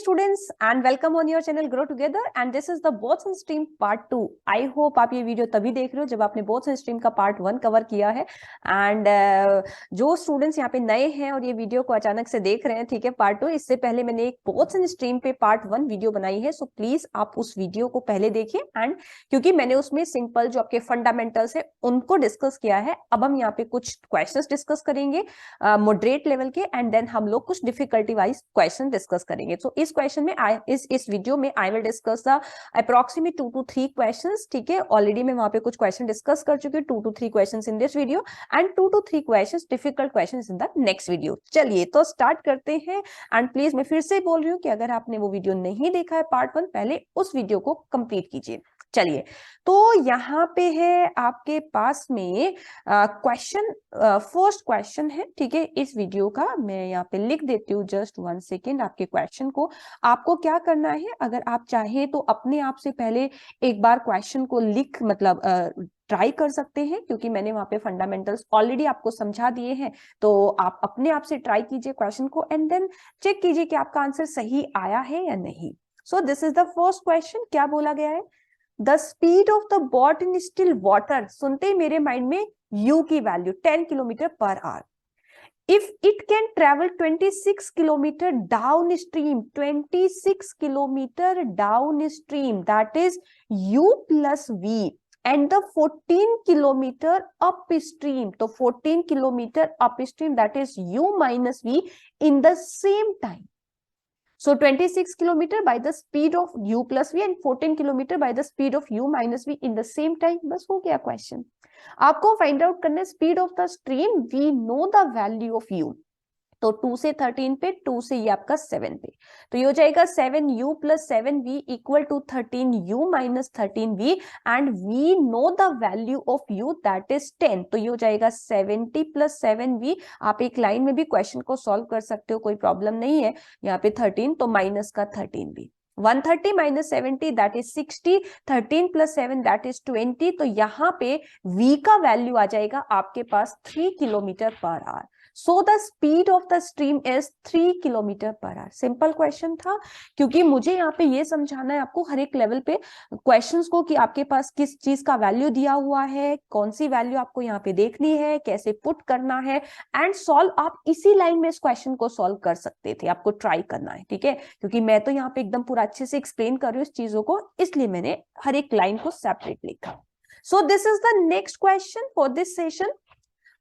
students and welcome on your channel Grow Together and this is the Bots and Stream part 2. I hope आप ये video तभी देख रहे हो जब आपने Bots and Stream का part 1 कवर किया है and जो स्टूडेंट्स यहाँ पे नए हैं और ये वीडियो को अचानक से देख रहे हैं, ठीक है, पार्ट 2, इससे पहले मैंने एक Bots and Stream पे पार्ट 1 वीडियो बनाई है, सो प्लीज आप उस वीडियो को पहले देखिए एंड क्योंकि मैंने उसमें सिंपल जो आपके फंडामेंटल्स है उनको डिस्कस किया है। अब हम यहाँ पे कुछ क्वेश्चंस डिस्कस करेंगे मॉडरेट लेवल के एंड देन हम लोग कुछ डिफिकल्टी वाइज क्वेश्चन डिस्कस करेंगे। तो इस क्वेश्चन में इस वीडियो में I will discuss the approximate 2 to 3 questions, ठीक है। ऑलरेडी मैं वहां पे कुछ क्वेश्चन डिस्कस कर चुकी हूँ, 2 to 3 questions in this video and 2 to 3 questions difficult questions in the next video. चलिए तो स्टार्ट करते हैं एंड प्लीज मैं फिर से बोल रही हूँ कि अगर आपने वो वीडियो नहीं देखा है पार्ट 1, पहले उस वीडियो को कंप्लीट कीजिए। चलिए तो यहाँ पे है आपके पास में क्वेश्चन, फर्स्ट क्वेश्चन है, ठीक है, इस वीडियो का। मैं यहाँ पे लिख देती हूँ जस्ट 1 सेकेंड आपके क्वेश्चन को। आपको क्या करना है, अगर आप चाहें तो अपने आप से पहले एक बार क्वेश्चन को लिख मतलब ट्राई कर सकते हैं, क्योंकि मैंने वहां पे फंडामेंटल्स ऑलरेडी आपको समझा दिए हैं। तो आप अपने आप से ट्राई कीजिए क्वेश्चन को एंड देन चेक कीजिए कि आपका आंसर सही आया है या नहीं। So this is the first question. क्या बोला गया है? The speed of the boat in still water, सुनते ही मेरे माइंड में u की value 10 kilometre per hour. If it can travel 26 kilometre down stream, 26 kilometre down stream, that is u plus v, and the 14 kilometer upstream, तो 14 kilometer upstream, that is u minus v in the same time. So 26 kilometer by the speed of u plus v and 14 kilometer by the speed of u minus v in the same time. बस हो गया question. आपको find out करना है speed of the stream. We know the value of u, तो 2 से 13 पे, 2 से ये आपका 7 पे, तो ये हो जाएगा 7u plus 7v equal to 13u minus 13v and we know the value of u that is 10, तो ये हो जाएगा 70 प्लस 7v। आप एक लाइन में भी क्वेश्चन को सॉल्व कर सकते हो, कोई प्रॉब्लम नहीं है। यहाँ पे 13 तो माइनस का 13v, 130 minus 70 that is 60, 13 plus 7 that is 20, तो यहाँ पे v का वैल्यू आ जाएगा आपके पास 3 kilometre per hour. So the speed of the stream is 3 kilometre per hour. Simple question था, क्योंकि मुझे यहाँ पे ये समझाना है आपको हर एक लेवल पे क्वेश्चंस को कि आपके पास किस चीज का वैल्यू दिया हुआ है, कौन सी वैल्यू आपको यहाँ पे देखनी है, कैसे पुट करना है एंड सॉल्व। आप इसी लाइन में इस क्वेश्चन को सॉल्व कर सकते थे, आपको ट्राई करना है, ठीक है, क्योंकि मैं तो यहाँ पे एकदम पूरा अच्छे से एक्सप्लेन कर रही हूँ इस चीजों को, इसलिए मैंने हर एक लाइन को सेपरेट लिखा। So this is the next question for this session.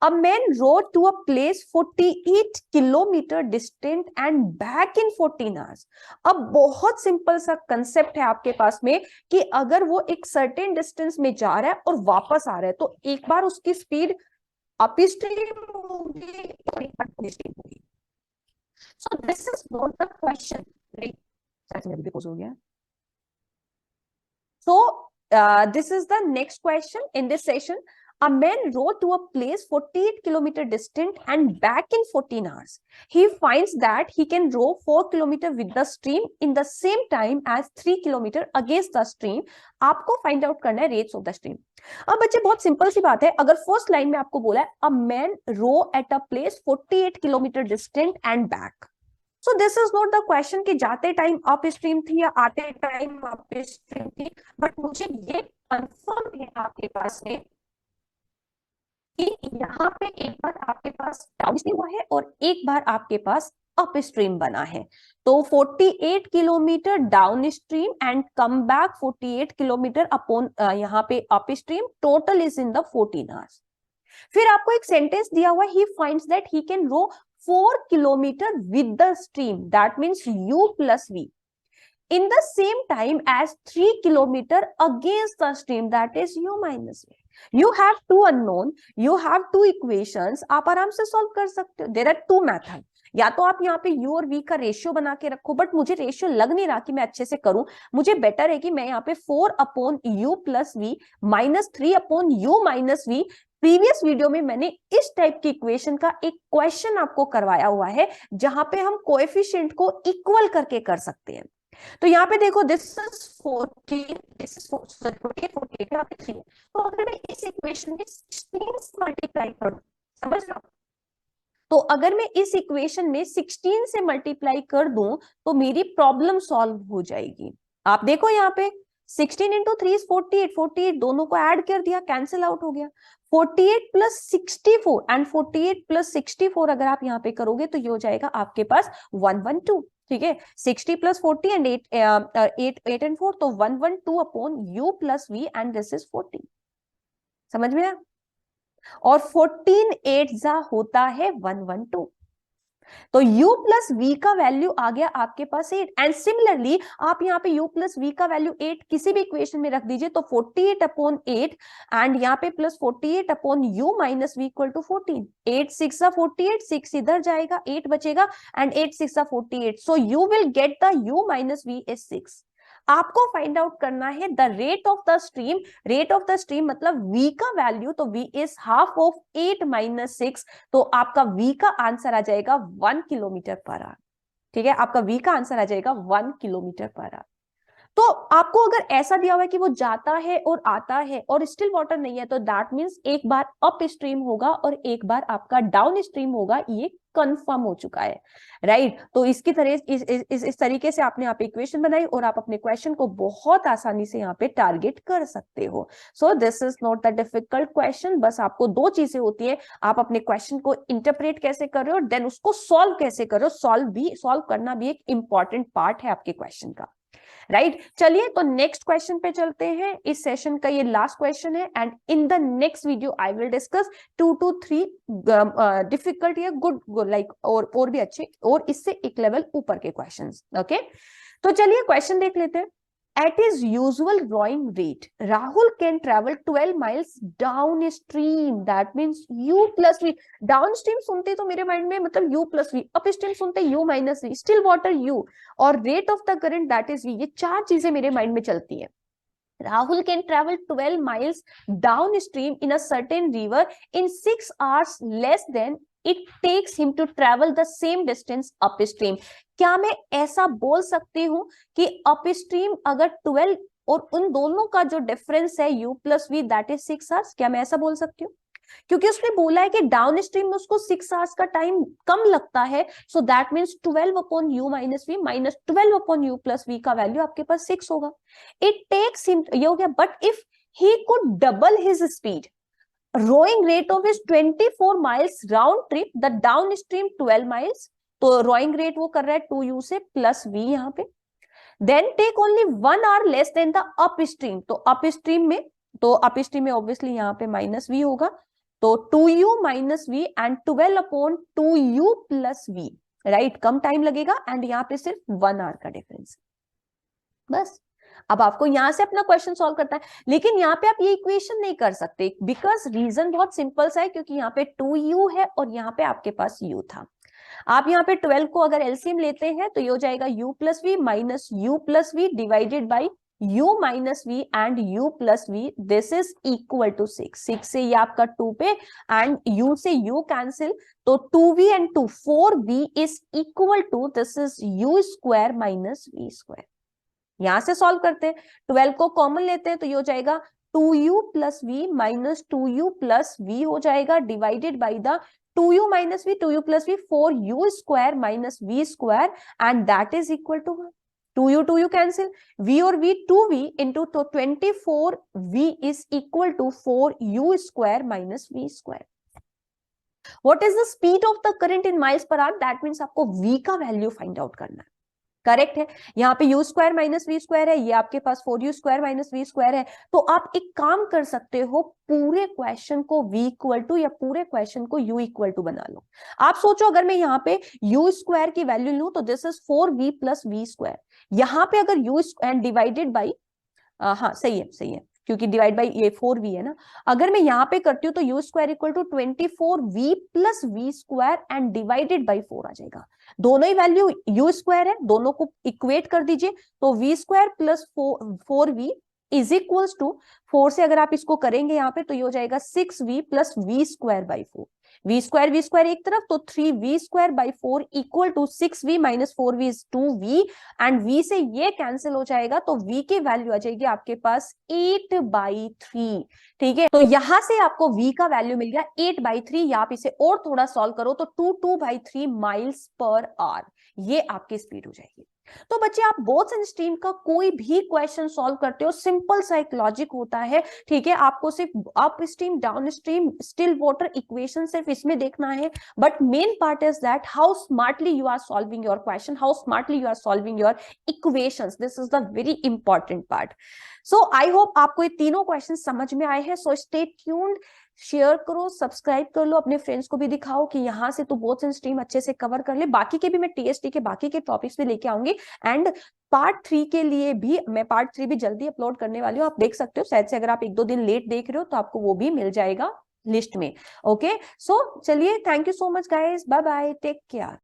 A man rode to a place 48 kilometre distant and back in 14 hours। अब बहुत सिंपल सा कंसेप्ट है आपके पास में कि अगर वो एक सर्टेन डिस्टेंस में जा रहा है और वापस आ रहा है, तो एक बार उसकी स्पीड अप स्ट्रीम होगी और एक बार डाउन स्ट्रीम होगी। So this is not the question, right? हो गया। So this is the next question in this session. A man rode to a place 48 kilometer distant and back in 14 hours. He finds that he can row 4 kilometer with the stream in the same time as 3 kilometer against the stream. आपको find out करना है rates of the stream. अब बच्चे बहुत simple सी बात है, अगर first line में आपको बोला है a man row at a place 48 kilometer distant and back. So this is not the question कि जाते टाइम अप स्ट्रीम थी या आते टाइम अप स्ट्रीम थी, बट मुझे ये कंफर्म है आपके पास में कि यहाँ पे एक बार आपके पास डाउन स्ट्रीम हुआ है और एक बार आपके पास अप स्ट्रीम बना है। तो 48 kilometre down stream and come back 48 kilometre upon यहाँ पे up stream, total is in the 14 hours. फिर आपको एक सेंटेंस दिया हुआ है, he finds that he can row 4 kilometre with the stream, that means u plus v in the same time as 3 kilometer against the stream, that is u minus v. You have two unknown, you have two equations, आप आराम से solve कर सकते हो। There are two method, या तो आप यहाँ पे u और v का रेशियो बना के रखो, बट मुझे रेशियो लग नहीं रहा कि मैं अच्छे से करूं। मुझे बेटर है कि मैं यहाँ पे 4 upon u plus v minus 3 upon u minus v। Previous video में मैंने इस टाइप की इक्वेशन का एक क्वेश्चन आपको करवाया हुआ है, जहां पे हम कोएफिशिएंट को इक्वल करके कर सकते हैं। तो यहाँ पे देखो दिस इज 14, दिस इज 48 यहाँ पे 3, तो अगर मैं इस इक्वेशन में 16 से मल्टीप्लाई करूं, समझ लो, तो अगर मैं इस इक्वेशन में 16 से मल्टीप्लाई कर दूं तो मेरी प्रॉब्लम सॉल्व हो जाएगी। आप देखो यहाँ पे 16 इंटू 3 इज 48, 48 दोनों को ऐड कर दिया, कैंसिल आउट हो गया। 48 प्लस 64 एंड 48 प्लस 64 अगर आप यहाँ पे करोगे तो ये हो जाएगा आपके पास 112। ठीक है, 60 प्लस 40 एंड 8 एंड 4, तो 112 upon u plus v and this is 40। समझ में आया? और 14 8 जा होता है 112, तो u प्लस v का वैल्यू आ गया आपके पास 8। एंड सिमिलरली आप यहाँ पे u प्लस v का वैल्यू 8 किसी भी इक्वेशन में रख दीजिए, तो 48 अपॉन 8 एंड यहाँ पे plus 48 upon u minus v equal to 14। 8 6 48, 6 इधर जाएगा, 8 बचेगा and 8 6 48, so you will get the u minus v is 6। आपको फाइंड आउट करना है the rate of the stream. Rate of the stream मतलब v का वैल्यू, तो v is half of 8 minus 6, तो आपका v का आंसर आ जाएगा 1 किलोमीटर पर आवर। ठीक है, आपका v का आंसर आ जाएगा 1 किलोमीटर पर आवर। तो आपको अगर ऐसा दिया हुआ है कि वो जाता है और आता है और स्टिल वाटर नहीं है, तो दैट मींस एक बार अप स्ट्रीम होगा और एक बार आपका डाउन स्ट्रीम होगा, ये कंफर्म हो चुका है, राइट। तो इसकी तरह इस तरीके से आपने यहाँ पे इक्वेशन बनाई और आप अपने क्वेश्चन को बहुत आसानी से यहाँ पे टारगेट कर सकते हो। So this is not the difficult question, बस आपको दो चीजें होती है, आप अपने क्वेश्चन को इंटरप्रेट कैसे कर रहे हो, देन उसको सॉल्व कैसे कर रहे हो। सॉल्व करना भी एक इंपॉर्टेंट पार्ट है आपके क्वेश्चन का, राइट। चलिए तो नेक्स्ट क्वेश्चन पे चलते हैं। इस सेशन का ये लास्ट क्वेश्चन है and in the next video I will discuss 2 to 3 difficult या गुड लाइक और भी अच्छे और इससे एक लेवल ऊपर के क्वेश्चंस। ओके, तो चलिए क्वेश्चन देख लेते हैं। At his usual rowing rate, Rahul can travel 12 miles downstream. That means u plus v. Downstream सुनते तो मेरे माइंड में मतलब u plus v, upstream सुनते u minus v, still water u, और rate of the current that is v। ये चार चीजें मेरे माइंड में चलती है। Rahul can travel 12 miles downstream in a certain river in 6 hours less than it takes him to travel the same distance upstream। क्या मैं ऐसा बोल सकती हूँ कि अपस्ट्रीम अगर 12 और उन दोनों का जो डिफरेंस है u plus v that is 6 hours, क्या मैं ऐसा बोल सकती हूँ? क्योंकि उसने बोला है कि डाउन स्ट्रीम में उसको 6 आवर्स का टाइम कम लगता है, so that means 12 upon u minus v minus 12 upon u plus v का वैल्यू आपके पास 6 होगा। इट टेक्स हिम, ये हो गया, but if he could double his speed, rowing rate of is 24 miles round trip, the down stream 12 miles, तो rowing rate वो कर रहा है 2u से प्लस v यहाँ पे, then take only 1 hour less than the up stream, तो up stream में ऑब्वियसली यहाँ पे माइनस v होगा, तो 2u minus v and 12 upon 2u plus v, right, कम टाइम लगेगा एंड यहाँ पे सिर्फ 1 आवर का डिफरेंस। बस अब आपको यहां से अपना क्वेश्चन सॉल्व करता है, लेकिन यहाँ पे आप ये इक्वेशन नहीं कर सकते बिकॉज रीजन बहुत सिंपल सा है, क्योंकि यहाँ पे 2u है और यहाँ पे आपके पास u था। आप यहाँ पे 12 को अगर एलसीएम लेते हैं तो ये हो जाएगा u plus V minus u plus V divided by u minus V and u plus V, this is equal to 6 से ये आपका 2 पे एंड u से u कैंसिल, तो 2v and 2 4v is equal to this is u square minus v square. यहां से solve करते हैं, 12 को कॉमन लेते हैं तो ये हो जाएगा 2u plus v minus 2u plus v हो जाएगा divided by the 2u minus v 2u plus v 4u square minus v square and that is equal to 2u cancel, v और v 2v इंटू, तो 24v is equal to 4u square minus v square. What is the speed of the current in miles per hour, that means आपको v का value find out करना है। Correct है, यहाँ पे u square minus v square है, ये आपके पास 4u square minus v square है, तो आप एक काम कर सकते हो, पूरे क्वेश्चन को v इक्वल टू या पूरे क्वेश्चन को u इक्वल टू बना लो। आप सोचो अगर मैं यहाँ पे u स्क्वायर की वैल्यू लूं तो this is 4v plus v square, यहाँ पे अगर u एंड डिवाइडेड बाई, हाँ सही है क्योंकि डिवाइड बाई ये 4v है ना, अगर मैं यहाँ पे करती हूँ तो u square equal to 24v plus v square and divided by 4 आ जाएगा। दोनों ही वैल्यू u स्क्वायर है, दोनों को इक्वेट कर दीजिए, तो v square plus 4v is equals to 4 से अगर आप इसको करेंगे यहाँ पे तो ये हो जाएगा 6v plus v square by 4। V square एक तरफ, तो 3v square by 4 equal to 6v minus 4v is 2v, and v से ये कैंसिल हो जाएगा, तो v की वैल्यू आ जाएगी आपके पास 8/3। ठीक है, तो यहां से आपको v का वैल्यू मिल गया 8/3। या आप इसे और थोड़ा सॉल्व करो तो 2/3 माइल्स पर आवर, ये आपकी स्पीड हो जाएगी। तो बच्चे आप बोथ एंड स्ट्रीम का कोई भी क्वेश्चन सॉल्व करते हो, सिंपल सा एक लॉजिक होता है। ठीक है, आपको सिर्फ upstream, downstream, still water equation सिर्फ इसमें देखना है, but main part is that how smartly you are solving your question, how smartly you are solving your equations, this is the very important part. So I hope आपको ये तीनों question समझ में आए हैं। सो स्टे ट्यून्ड, शेयर करो, subscribe कर लो, अपने फ्रेंड्स को भी दिखाओ कि यहाँ से तो बोथ एंड स्ट्रीम अच्छे से कवर कर ले। बाकी के भी मैं टीएसटी के बाकी के टॉपिक्स भी लेके आऊंगी, एंड पार्ट 3 के लिए भी मैं पार्ट 3 भी जल्दी अपलोड करने वाली हूँ। आप देख सकते हो, शायद से अगर आप 1-2 दिन लेट देख रहे हो तो आपको वो भी मिल जाएगा लिस्ट में। ओके, सो चलिए, thank you so much guys, bye bye, take care.